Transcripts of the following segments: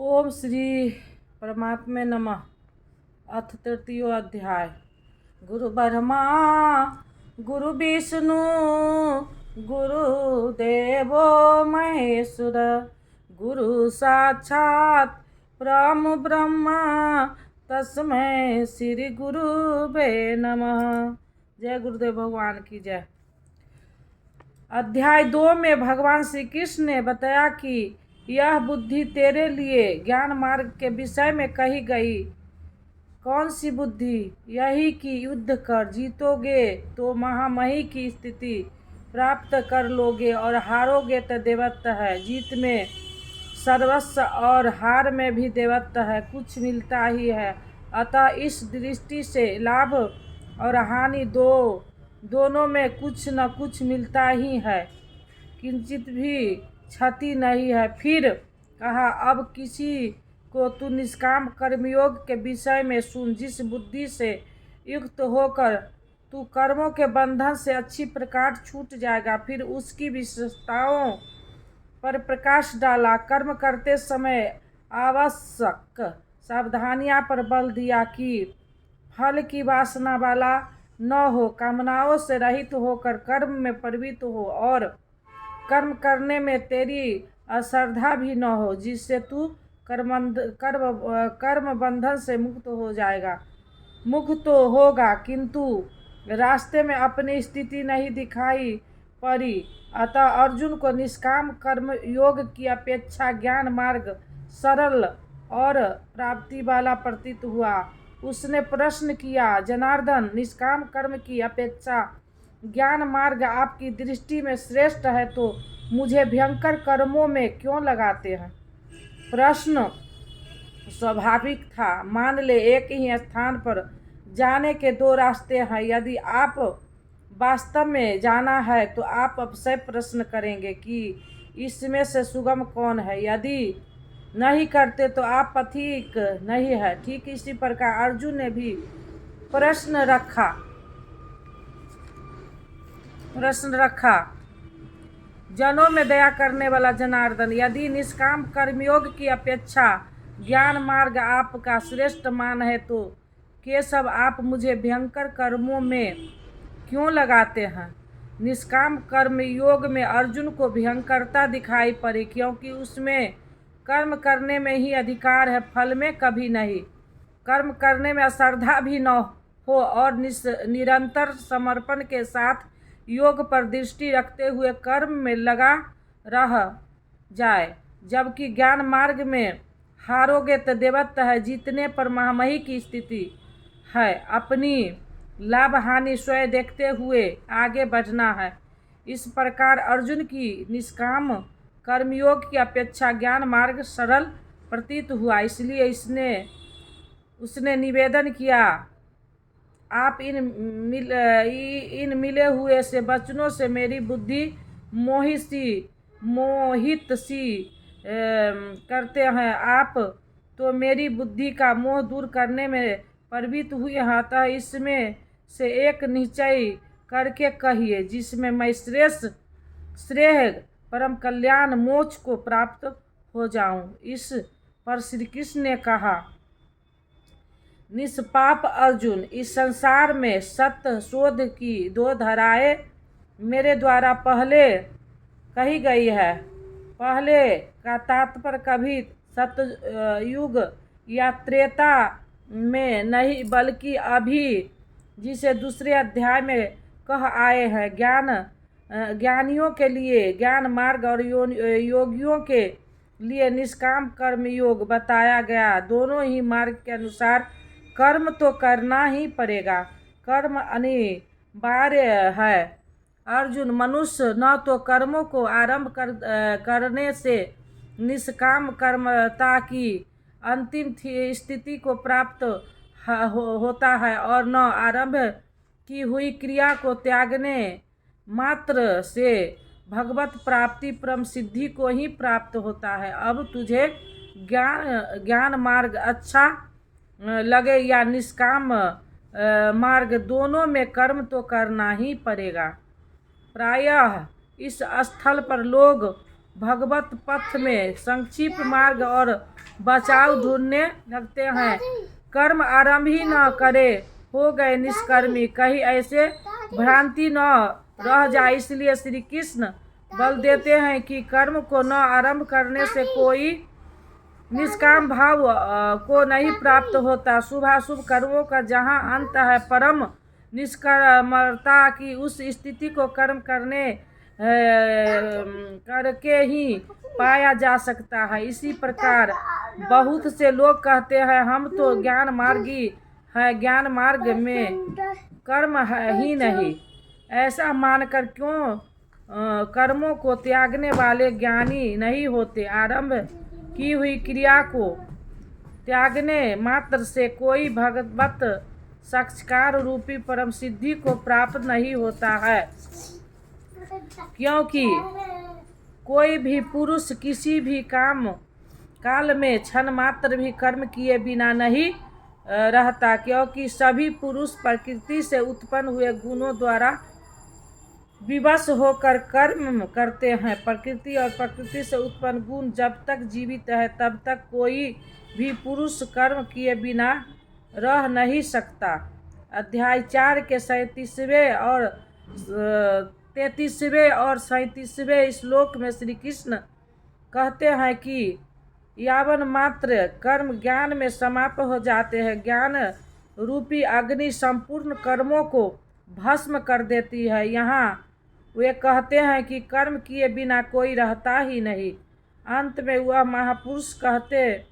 ओम श्री परमात्मे नमः। अथ तृतीयो अध्याय। गुरु ब्रह्मा गुरु विष्णु गुरुदेवो महेश्वर गुरु साक्षात् परम ब्रह्मा तस्मै श्री गुरुवे नमः। जय गुरुदेव भगवान की जय। अध्याय 2 में भगवान श्री कृष्ण ने बताया कि यह बुद्धि तेरे लिए ज्ञान मार्ग के विषय में कही गई। कौन सी बुद्धि? यही कि युद्ध कर जीतोगे तो महामही की स्थिति प्राप्त कर लोगे और हारोगे तो देवत्व है। जीत में सर्वस्व और हार में भी देवत्व है, कुछ मिलता ही है। अतः इस दृष्टि से लाभ और हानि दोनों में कुछ न कुछ मिलता ही है, किंचित भी क्षति नहीं है। फिर कहा, अब किसी को तू निष्काम कर्मयोग के विषय में सुन। जिस बुद्धि से युक्त होकर तू कर्मों के बंधन से अच्छी प्रकार छूट जाएगा। फिर उसकी विशेषताओं पर प्रकाश डाला। कर्म करते समय आवश्यक सावधानियां पर बल दिया कि फल की वासना वाला न हो, कामनाओं से रहित होकर कर्म में प्रवृत्त हो और कर्म करने में तेरी अश्रद्धा भी न हो, जिससे तू कर्म बंधन से मुक्त हो जाएगा। मुक्त तो होगा, किंतु रास्ते में अपनी स्थिति नहीं दिखाई पड़ी। अतः अर्जुन को निष्काम कर्म योग की अपेक्षा ज्ञान मार्ग सरल और प्राप्ति वाला प्रतीत हुआ। उसने प्रश्न किया, जनार्दन, निष्काम कर्म की अपेक्षा ज्ञान मार्ग आपकी दृष्टि में श्रेष्ठ है, तो मुझे भयंकर कर्मों में क्यों लगाते हैं? प्रश्न स्वाभाविक था। मान ले, एक ही स्थान पर जाने के दो रास्ते हैं। यदि आप वास्तव में जाना है तो आप अवश्य प्रश्न करेंगे कि इसमें से सुगम कौन है। यदि नहीं करते तो आप पथिक नहीं है। ठीक इसी प्रकार अर्जुन ने भी प्रश्न रखा। जनों में दया करने वाला जनार्दन, यदि निष्काम कर्मयोग की अपेक्षा ज्ञान मार्ग आपका श्रेष्ठ मान है, तो केशव आप मुझे भयंकर कर्मों में क्यों लगाते हैं? निष्काम कर्म योग में अर्जुन को भयंकरता दिखाई पड़ी, क्योंकि उसमें कर्म करने में ही अधिकार है, फल में कभी नहीं। कर्म करने में अश्रद्धा भी न हो और निरंतर समर्पण के साथ योग पर दृष्टि रखते हुए कर्म में लगा रह जाए। जबकि ज्ञान मार्ग में हारोगे तो देवत्व है, जीतने पर महामही की स्थिति है। अपनी लाभ हानि स्वयं देखते हुए आगे बढ़ना है। इस प्रकार अर्जुन की निष्काम कर्मयोग की अपेक्षा ज्ञान मार्ग सरल प्रतीत हुआ। इसलिए उसने निवेदन किया, आप इन मिले हुए से वचनों से मेरी बुद्धि मोहित सी करते हैं। आप तो मेरी बुद्धि का मोह दूर करने में प्रवृत्त हुए हैं। अतः इसमें से एक निश्चय करके कहिए, जिसमें मैं श्रेय परम कल्याण मोक्ष को प्राप्त हो जाऊं। इस पर श्री कृष्ण ने कहा, निष्पाप अर्जुन, इस संसार में सत्य शोध की दो धाराएं मेरे द्वारा पहले कही गई है। पहले का तात्पर्य कभी सतयुग या त्रेता में नहीं, बल्कि अभी जिसे दूसरे अध्याय में कह आए हैं। ज्ञानियों के लिए ज्ञान मार्ग और योगियों के लिए निष्काम कर्म योग बताया गया। दोनों ही मार्ग के अनुसार कर्म तो करना ही पड़ेगा, कर्म अनिवार्य है। अर्जुन, मनुष्य न तो कर्मों को आरंभ करने से निष्काम कर्मता की अंतिम स्थिति को प्राप्त होता है और न आरंभ की हुई क्रिया को त्यागने मात्र से भगवत प्राप्ति परम सिद्धि को ही प्राप्त होता है। अब तुझे ज्ञान मार्ग अच्छा लगे या निष्काम मार्ग, दोनों में कर्म तो करना ही पड़ेगा। प्रायः इस स्थल पर लोग भगवत पथ में संक्षिप्त मार्ग और बचाव ढूंढने लगते हैं। कर्म आरंभ ही न करे हो गए निष्कर्मी, कहीं ऐसे भ्रांति न रह जाए। इसलिए श्री कृष्ण बल देते हैं कि कर्म को न आरंभ करने से कोई निष्काम भाव को नहीं प्राप्त होता। शुभाशुभ कर्मों का जहाँ अंत है, परम निष्कर्मता की उस स्थिति को कर्म करके ही पाया जा सकता है। इसी प्रकार बहुत से लोग कहते हैं हम तो ज्ञान मार्गी है, ज्ञान मार्ग में कर्म है ही नहीं। ऐसा मानकर क्यों कर्मों को त्यागने वाले ज्ञानी नहीं होते। आरंभ की हुई क्रिया को त्यागने मात्र से कोई भगवत साक्षात्कार रूपी परम सिद्धि को प्राप्त नहीं होता है, क्योंकि कोई भी पुरुष किसी भी काल में क्षण मात्र भी कर्म किए बिना नहीं रहता, क्योंकि सभी पुरुष प्रकृति से उत्पन्न हुए गुणों द्वारा विवश होकर कर्म करते हैं। प्रकृति और प्रकृति से उत्पन्न गुण जब तक जीवित है तब तक कोई भी पुरुष कर्म किए बिना रह नहीं सकता। अध्याय 4 के 37वें और 33वें और 37वें श्लोक में श्री कृष्ण कहते हैं कि यावन मात्र कर्म ज्ञान में समाप्त हो जाते हैं, ज्ञान रूपी अग्नि संपूर्ण कर्मों को भस्म कर देती है। यहाँ वे कहते हैं कि कर्म किए बिना कोई रहता ही नहीं। अंत में वह महापुरुष कहते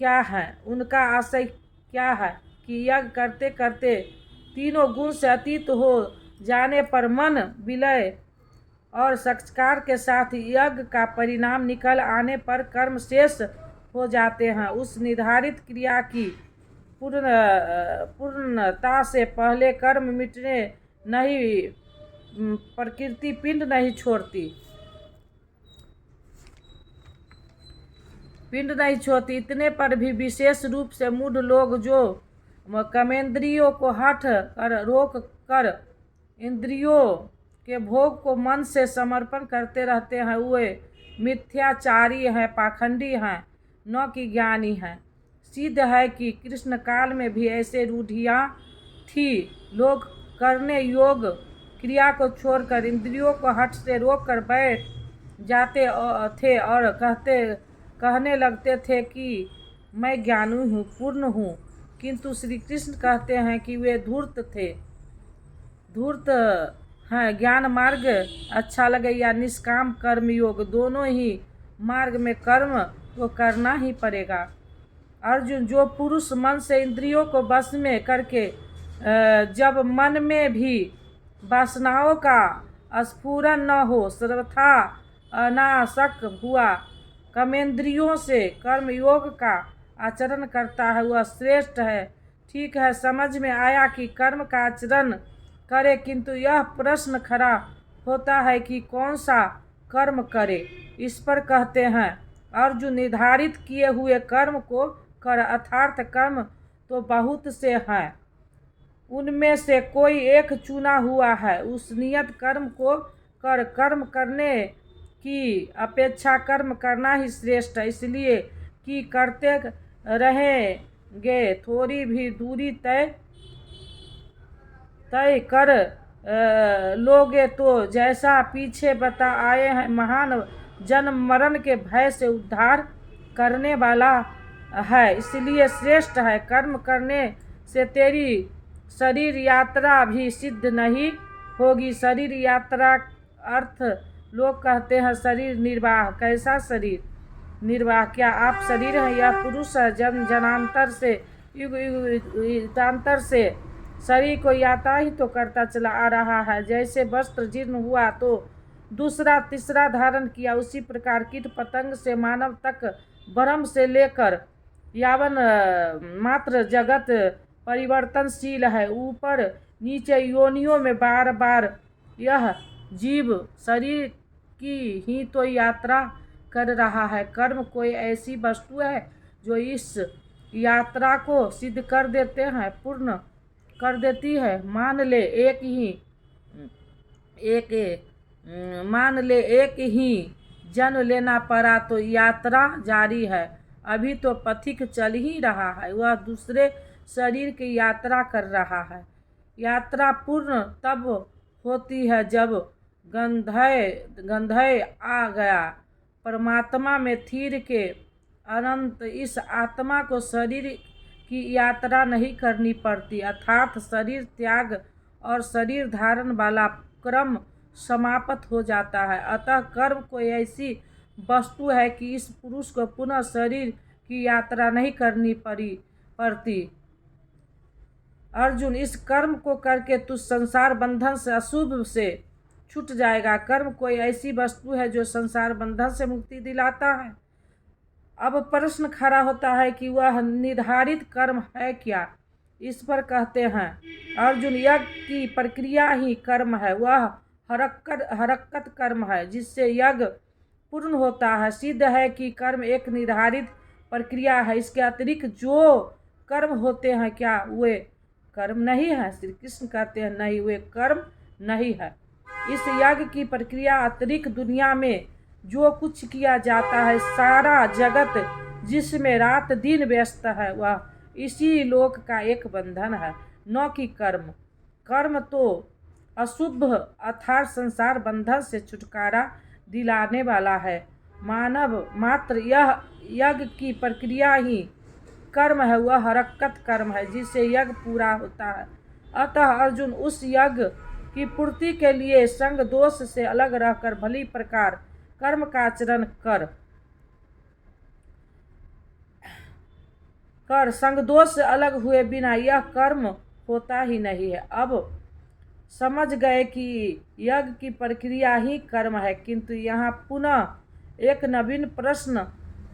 क्या है, उनका आशय क्या है कि यज्ञ करते करते तीनों गुण से अतीत हो जाने पर मन विलय और संस्कार के साथ यज्ञ का परिणाम निकल आने पर कर्म शेष हो जाते हैं। उस निर्धारित क्रिया की पूर्णता से पहले कर्म मिटने नहीं, प्रकृति पिंड नहीं छोड़ती। इतने पर भी विशेष रूप से मूढ़ लोग जो कर्मेंद्रियों को हठ कर रोक कर इंद्रियों के भोग को मन से समर्पण करते रहते हैं, वे मिथ्याचारी हैं, पाखंडी हैं, न कि ज्ञानी हैं। सिद्ध है कि कृष्ण काल में भी ऐसे रूढ़ियाँ थी। लोग करने योग क्रिया को छोड़कर इंद्रियों को हठ से रोक कर बैठ जाते थे और कहने लगते थे कि मैं ज्ञानी हूँ, पूर्ण हूँ, किंतु श्री कृष्ण कहते हैं कि वे धूर्त हैं। ज्ञान मार्ग अच्छा लगे या निष्काम कर्म योग, दोनों ही मार्ग में कर्म तो करना ही पड़ेगा। अर्जुन, जो पुरुष मन से इंद्रियों को वश में करके जब मन में भी वासनाओं का स्फुरन न हो सर्वथा अनासक्त हुआ कर्मेंद्रियों से कर्म योग का आचरण करता है, वह श्रेष्ठ है। ठीक है, समझ में आया कि कर्म का आचरण करे, किंतु यह प्रश्न खड़ा होता है कि कौन सा कर्म करे। इस पर कहते हैं अर्जुन, निर्धारित किए हुए कर्म को कर, अर्थात कर्म तो बहुत से हैं, उनमें से कोई एक चुना हुआ है। उस नियत कर्म को कर, कर्म करने की अपेक्षा कर्म करना ही श्रेष्ठ है, इसलिए कि करते रहेंगे थोड़ी भी दूरी तय कर लोगे तो जैसा पीछे बता आए हैं महान जन्म मरण के भय से उद्धार करने वाला है। इसलिए श्रेष्ठ है। कर्म करने से तेरी शरीर यात्रा भी सिद्ध नहीं होगी। शरीर यात्रा अर्थ लोग कहते हैं शरीर निर्वाह। कैसा शरीर निर्वाह? क्या आप शरीर हैं या पुरुष है? जनांतर से युगांतर से शरीर को यात्रा ही तो करता चला आ रहा है। जैसे वस्त्र जीर्ण हुआ तो दूसरा तीसरा धारण किया, उसी प्रकार कीट पतंग से मानव तक ब्रह्म से लेकर यावन मात्र जगत परिवर्तनशील है। ऊपर नीचे योनियों में बार बार यह जीव शरीर की ही तो यात्रा कर रहा है। कर्म कोई ऐसी वस्तु है जो इस यात्रा को सिद्ध कर देते हैं, पूर्ण कर देती है। मान ले एक ही जन्म लेना पड़ा तो यात्रा जारी है। अभी तो पथिक चल ही रहा है, वह दूसरे शरीर की यात्रा कर रहा है। यात्रा पूर्ण तब होती है जब गंधय आ गया परमात्मा में थीर के। अनंत इस आत्मा को शरीर की यात्रा नहीं करनी पड़ती, अर्थात शरीर त्याग और शरीर धारण वाला क्रम समाप्त हो जाता है। अतः कर्म कोई ऐसी वस्तु है कि इस पुरुष को पुनः शरीर की यात्रा नहीं करनी पड़ती। अर्जुन, इस कर्म को करके तू संसार बंधन से अशुभ से छूट जाएगा। कर्म कोई ऐसी वस्तु है जो संसार बंधन से मुक्ति दिलाता है। अब प्रश्न खड़ा होता है कि वह निर्धारित कर्म है क्या। इस पर कहते हैं अर्जुन, यज्ञ की प्रक्रिया ही कर्म है, वह हरकत कर्म है जिससे यज्ञ पूर्ण होता है। सिद्ध है कि कर्म एक निर्धारित प्रक्रिया है, इसके अतिरिक्त जो कर्म होते हैं क्या वे कर्म नहीं है? श्री कृष्ण कहते हैं नहीं, वे कर्म नहीं है। इस यज्ञ की प्रक्रिया अतिरिक्त दुनिया में जो कुछ किया जाता है, सारा जगत जिसमें रात दिन व्यस्त है, वह इसी लोक का एक बंधन है, न कि कर्म। कर्म तो अशुभ अर्थात संसार बंधन से छुटकारा दिलाने वाला है। मानव मात्र यह यज्ञ की प्रक्रिया ही कर्म है, वह हरकत कर्म है जिससे यज्ञ पूरा होता है। अतः अर्जुन, उस यज्ञ की पूर्ति के लिए संग दोष से अलग रहकर भली प्रकार कर्म का आचरण कर संग दोष से अलग हुए बिना यह कर्म होता ही नहीं है। अब समझ गए कि यज्ञ की प्रक्रिया ही कर्म है, किंतु यहाँ पुनः एक नवीन प्रश्न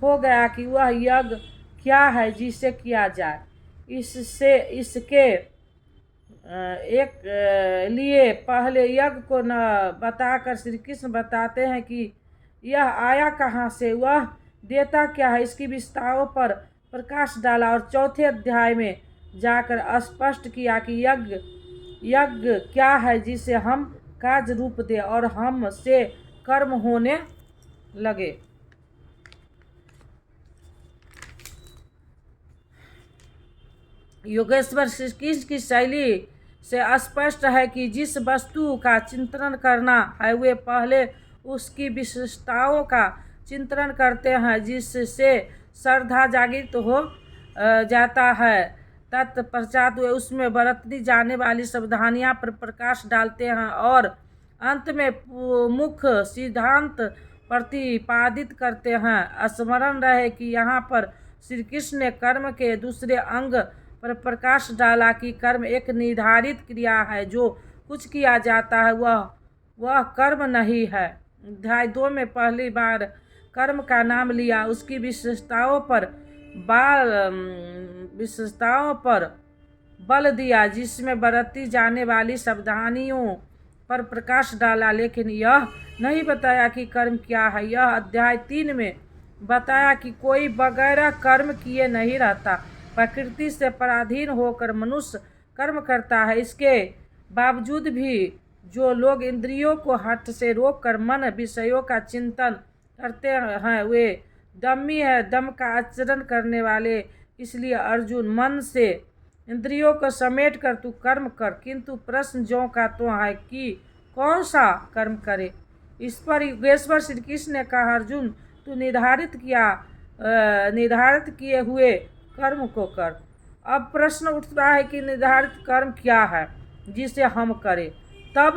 हो गया कि वह यज्ञ क्या है जिसे किया जाए। इसके एक लिए पहले यज्ञ को न बताकर श्री कृष्ण बताते हैं कि यह आया कहाँ से, वह देता क्या है, इसकी विस्तारों पर प्रकाश डाला और चौथे अध्याय में जाकर स्पष्ट किया कि यज्ञ क्या है जिसे हम कार्य रूप दे और हम से कर्म होने लगे। योगेश्वर श्री कृष्ण की शैली से स्पष्ट है कि जिस वस्तु का चिंतन करना है वे पहले उसकी विशेषताओं का चिंतन करते हैं, जिससे श्रद्धा जागृत हो जाता है। तत्पश्चात वे उसमें बरती जाने वाली सावधानियां पर प्रकाश डालते हैं और अंत में मुख्य सिद्धांत प्रतिपादित करते हैं। स्मरण रहे कि यहाँ पर श्री कृष्ण ने कर्म के दूसरे अंग पर प्रकाश डाला कि कर्म एक निर्धारित क्रिया है, जो कुछ किया जाता है वह कर्म नहीं है। अध्याय 2 में पहली बार कर्म का नाम लिया, उसकी विशेषताओं पर बल दिया, जिसमें बरती जाने वाली सावधानियों पर प्रकाश डाला, लेकिन यह नहीं बताया कि कर्म क्या है। यह अध्याय 3 में बताया कि कोई बगैर कर्म किए नहीं रहता। प्रकृति से पराधीन होकर मनुष्य कर्म करता है। इसके बावजूद भी जो लोग इंद्रियों को हठ से रोककर मन विषयों का चिंतन करते हैं वे दम्मी है, दम का आचरण करने वाले। इसलिए अर्जुन, मन से इंद्रियों को समेट कर तू कर्म कर, किंतु प्रश्न ज्यों का त्यों है कि कौन सा कर्म करे। इस पर योगेश्वर श्री कृष्ण ने कहा, अर्जुन तू निर्धारित किए हुए कर्म को कर। अब प्रश्न उठता है कि निर्धारित कर्म क्या है जिसे हम करें। तब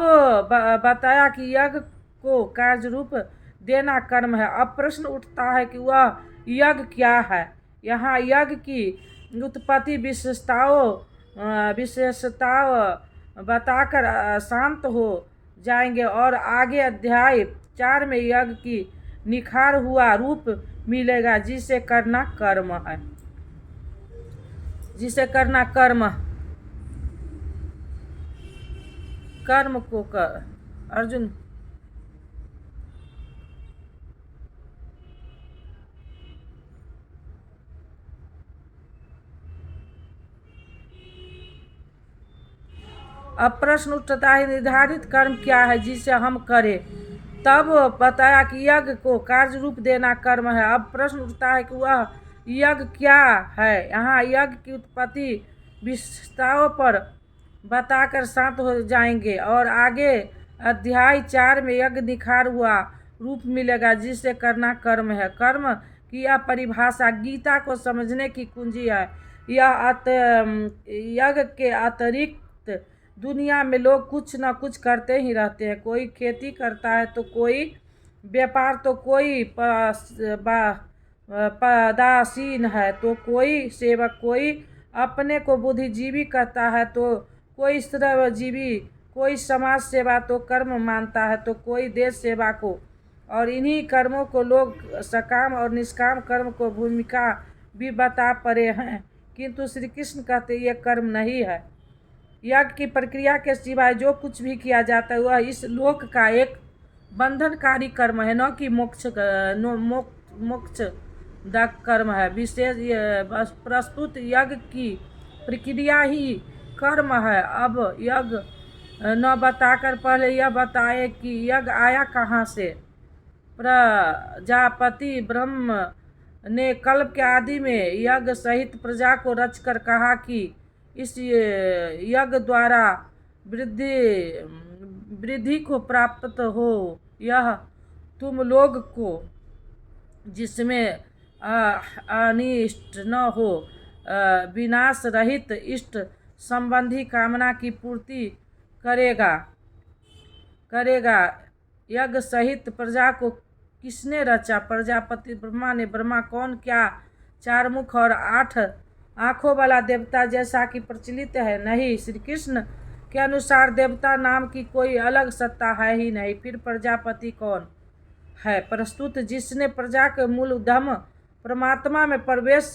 बताया कि यज्ञ को कार्य रूप देना कर्म है। अब प्रश्न उठता है कि वह यज्ञ क्या है। यहाँ यज्ञ की उत्पत्ति विशेषताओं बताकर शांत हो जाएंगे और आगे अध्याय 4 में यज्ञ की निखार हुआ रूप मिलेगा, जिसे करना कर्म है, जिसे करना कर्म को कर। अर्जुन, अब प्रश्न उठता है निर्धारित कर्म क्या है जिसे हम करें। तब बताया कि यज्ञ को कार्य रूप देना कर्म है। अब प्रश्न उठता है कि वह यज्ञ क्या है। यहाँ यज्ञ की उत्पत्ति विशेषताओं पर बताकर शांत हो जाएंगे और आगे अध्याय 4 में यज्ञ निखार हुआ रूप मिलेगा, जिसे करना कर्म है। कर्म की यह परिभाषा गीता को समझने की कुंजी है। यज्ञ के अतिरिक्त दुनिया में लोग कुछ न कुछ करते ही रहते हैं। कोई खेती करता है तो कोई व्यापार, तो कोई पदासीन है तो कोई सेवक, कोई अपने को बुद्धिजीवी कहता है तो कोई श्रमजीवी, कोई समाज सेवा तो कर्म मानता है तो कोई देश सेवा को। और इन्हीं कर्मों को लोग सकाम और निष्काम कर्म को भूमिका भी बता पड़े हैं, किंतु श्री कृष्ण कहते ये कर्म नहीं है। यज्ञ की प्रक्रिया के सिवाय जो कुछ भी किया जाता है वह इस लोक का एक बंधनकारी कर्म है, न कि मोक्षदायक कर्म है। विशेष प्रस्तुत यज्ञ की प्रक्रिया ही कर्म है। अब यज्ञ न बताकर पहले यह बताए कि यज्ञ आया कहाँ से। प्रजापति ब्रह्म ने कल्प के आदि में यज्ञ सहित प्रजा को रचकर कहा कि इस यज्ञ द्वारा वृद्धि को प्राप्त हो, यह तुम लोग को जिसमें अनिष्ट न हो, विनाश रहित इष्ट संबंधी कामना की पूर्ति करेगा। यज्ञ सहित प्रजा को किसने रचा? प्रजापति ब्रह्मा ने। ब्रह्मा कौन? क्या 4 मुख और 8 आँखों वाला देवता जैसा कि प्रचलित है? नहीं। श्री कृष्ण के अनुसार देवता नाम की कोई अलग सत्ता है ही नहीं। फिर प्रजापति कौन है? प्रस्तुत जिसने प्रजा के मूल उद्यम परमात्मा में प्रवेश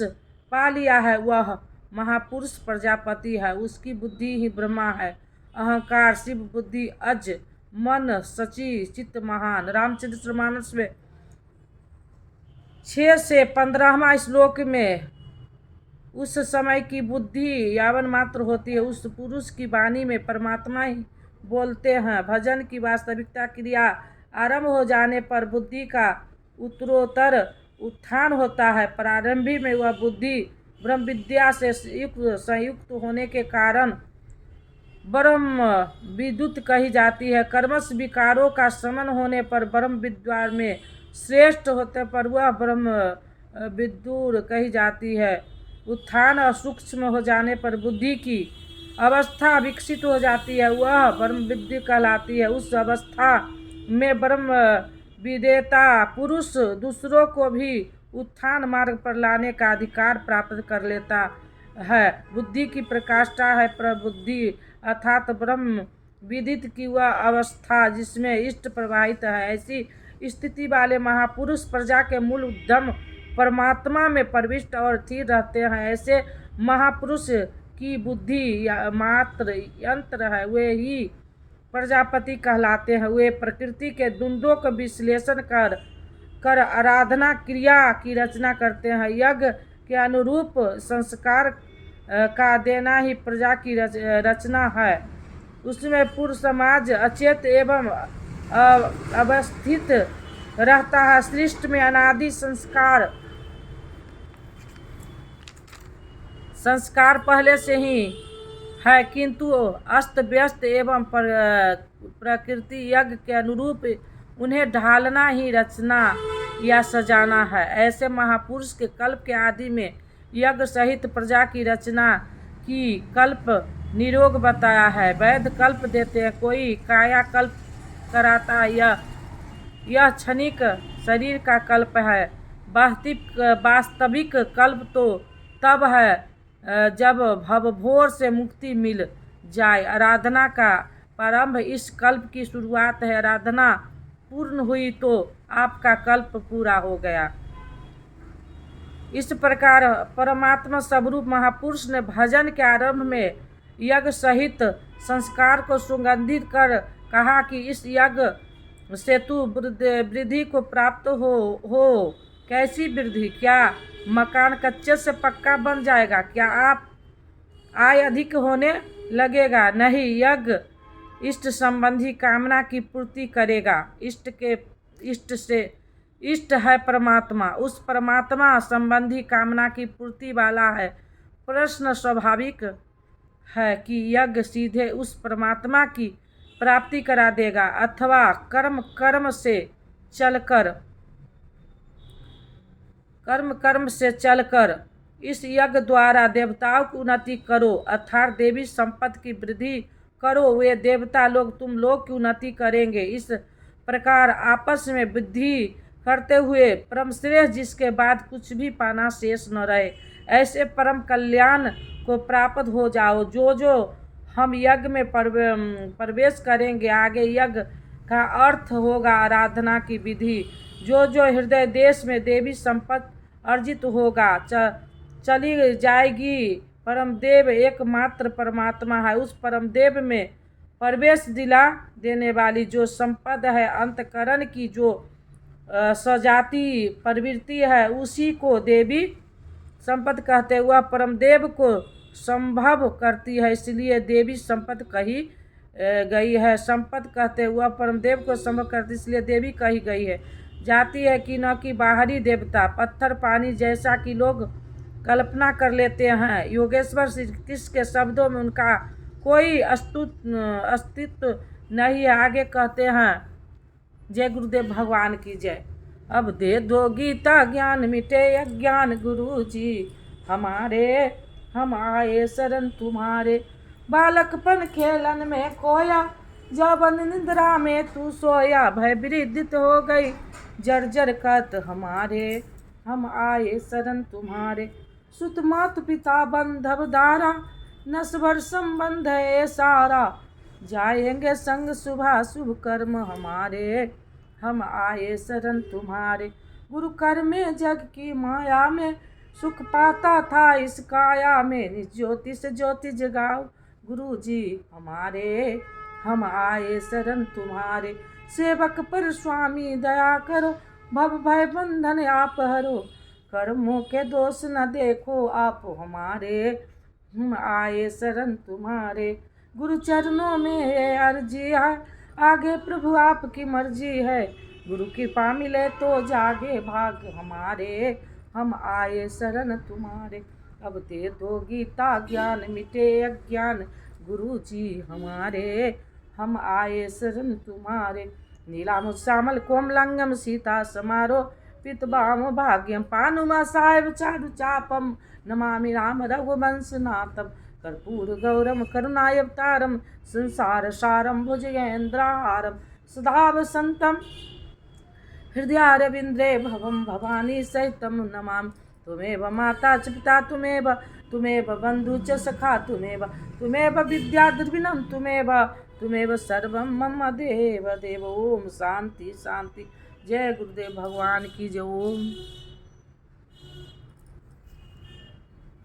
पा लिया है वह महापुरुष प्रजापति है। उसकी बुद्धि ही ब्रह्मा है। अहंकार, शिव बुद्धि, अज, मन, सची, चित्त महान। रामचरितमानस में 6 से 15वां श्लोक में उस समय की बुद्धि यावन मात्र होती है। उस पुरुष की वाणी में परमात्मा ही बोलते हैं। भजन की वास्तविकता क्रिया आरंभ हो जाने पर बुद्धि का उत्तरोत्तर उत्थान होता है। प्रारंभी में वह बुद्धि ब्रह्म विद्या से संयुक्त होने के कारण ब्रह्म विद्युत कही जाती है। कर्मश विकारों का शमन होने पर ब्रह्म विद्या में श्रेष्ठ होते पर वह ब्रह्म विदुर कही जाती है। उत्थान और सूक्ष्म हो जाने पर बुद्धि की अवस्था विकसित हो जाती है, वह ब्रह्म विद्या कहलाती है। उस अवस्था में ब्रह्म विदेता पुरुष दूसरों को भी उत्थान मार्ग पर लाने का अधिकार प्राप्त कर लेता है। बुद्धि की प्रकाष्ठा है प्रबुद्धि, अर्थात ब्रह्म विदित की वह अवस्था जिसमें इष्ट प्रवाहित है। ऐसी स्थिति वाले महापुरुष प्रजा के मूल उद्यम परमात्मा में प्रविष्ट और स्थिर रहते हैं। ऐसे महापुरुष की बुद्धि मात्र यंत्र है, वे ही प्रजापति कहलाते हैं। वे प्रकृति के द्वंद्वों का विश्लेषण कर आराधना क्रिया की रचना करते हैं। यज्ञ के अनुरूप संस्कार का देना ही प्रजा की रचना है। उसमें पूर्व समाज अचेत एवं अवस्थित रहता है। सृष्टि में अनादि संस्कार पहले से ही है, किंतु अस्त व्यस्त एवं प्रकृति यज्ञ के अनुरूप उन्हें ढालना ही रचना या सजाना है। ऐसे महापुरुष के कल्प के आदि में यज्ञ सहित प्रजा की रचना की कल्प निरोग बताया है। वैद्य कल्प देते हैं, कोई काया कल्प कराता है। यह क्षणिक शरीर का कल्प है। वास्तविक कल्प तो तब है जब भवभोर से मुक्ति मिल जाए। आराधना का प्रारंभ इस कल्प की शुरुआत है। आराधना पूर्ण हुई तो आपका कल्प पूरा हो गया। इस प्रकार परमात्मा स्वरूप महापुरुष ने भजन के आरंभ में यज्ञ सहित संस्कार को सुगंधित कर कहा कि इस यज्ञ से तू वृद्धि को प्राप्त हो। कैसी वृद्धि? क्या मकान कच्चे से पक्का बन जाएगा? क्या आप आय अधिक होने लगेगा? नहीं, यज्ञ इष्ट संबंधी कामना की पूर्ति करेगा। इष्ट है परमात्मा, उस परमात्मा संबंधी कामना की पूर्ति वाला है। प्रश्न स्वाभाविक है कि यज्ञ सीधे उस परमात्मा की प्राप्ति करा देगा अथवा कर्म से चलकर इस यज्ञ द्वारा देवताओं की उन्नति करो, अर्थात देवी संपत्ति की वृद्धि करो। वे देवता लोग तुम लोग की उन्नति करेंगे। इस प्रकार आपस में वृद्धि करते हुए परम श्रेष्ठ, जिसके बाद कुछ भी पाना शेष न रहे, ऐसे परम कल्याण को प्राप्त हो जाओ। जो हम यज्ञ में प्रवेश करेंगे, आगे यज्ञ का अर्थ होगा आराधना की विधि। जो हृदय देश में देवी संपत्ति अर्जित होगा, चली जाएगी। परमदेव एकमात्र परमात्मा है। उस परमदेव में प्रवेश दिला देने वाली जो संपद है, अंतकरण की जो सजाती प्रवृत्ति है, उसी को देवी संपत्ति कहते। वह परमदेव को संभव करती है, इसलिए देवी संपत्ति कही गई है। संपत्ति कहते वह परमदेव को संभव करती, इसलिए देवी कही गई है। जाती है कि न कि बाहरी देवता, पत्थर पानी जैसा कि लोग कल्पना कर लेते हैं। योगेश्वर श्री कृष्ण के शब्दों में उनका कोई अस्तित्व नहीं है। आगे कहते हैं, जय गुरुदेव भगवान की जय। अब दे दो गीता ज्ञान मिटे अज्ञान, गुरु जी हमारे हम आए शरण तुम्हारे। बालकपन खेलन में खोया, जब निद्रा में तू सोया, भय विदित हो गई जर्जर कत हमारे, हम आए शरण तुम्हारे। सुत मात पिता बंधव दारा, नस्वर संबंध है सारा, जाएंगे संग सुबह शुभ कर्म हमारे, हम आए शरण तुम्हारे। गुरु कर में जग की माया में, सुख पाता था इस काया में, निज ज्योति से ज्योति जगाओ गुरु जी हमारे, हम आए शरण तुम्हारे। सेवक पर स्वामी दया करो, भव भय बंधन आप हरो, कर्मों के दोष न देखो आप हमारे, हम आए शरण तुम्हारे। गुरु चरणों में है अर्जी है, आगे प्रभु आपकी मर्जी है, गुरु कृपा मिले तो जागे भाग हमारे, हम आए शरण तुम्हारे। अब दे दो गीता ज्ञान मिटे अज्ञान, गुरु जी हमारे, हम आए शरण तुम्हारे। नीलाम श्यामल कोमलंगम सीता समारो, पितवाम भाग्यम पानुमा साहेब चारु चापम, नमामि राम रघुवंशनाथम, कर्पूर गौरम करुणावतारम, संसार सारम भुजगेन्द्रहारम, सदा वसंतम हृदयारविंद्रे भवम भवानी सहितम नमामि। तुमेव माता च पिता तुमेव बंधु च सखा तुमेव विद्या द्रविणम तुमेव सर्वम मम देव देव। ओम शांति शांति। जय गुरुदेव भगवान की जय। ओम।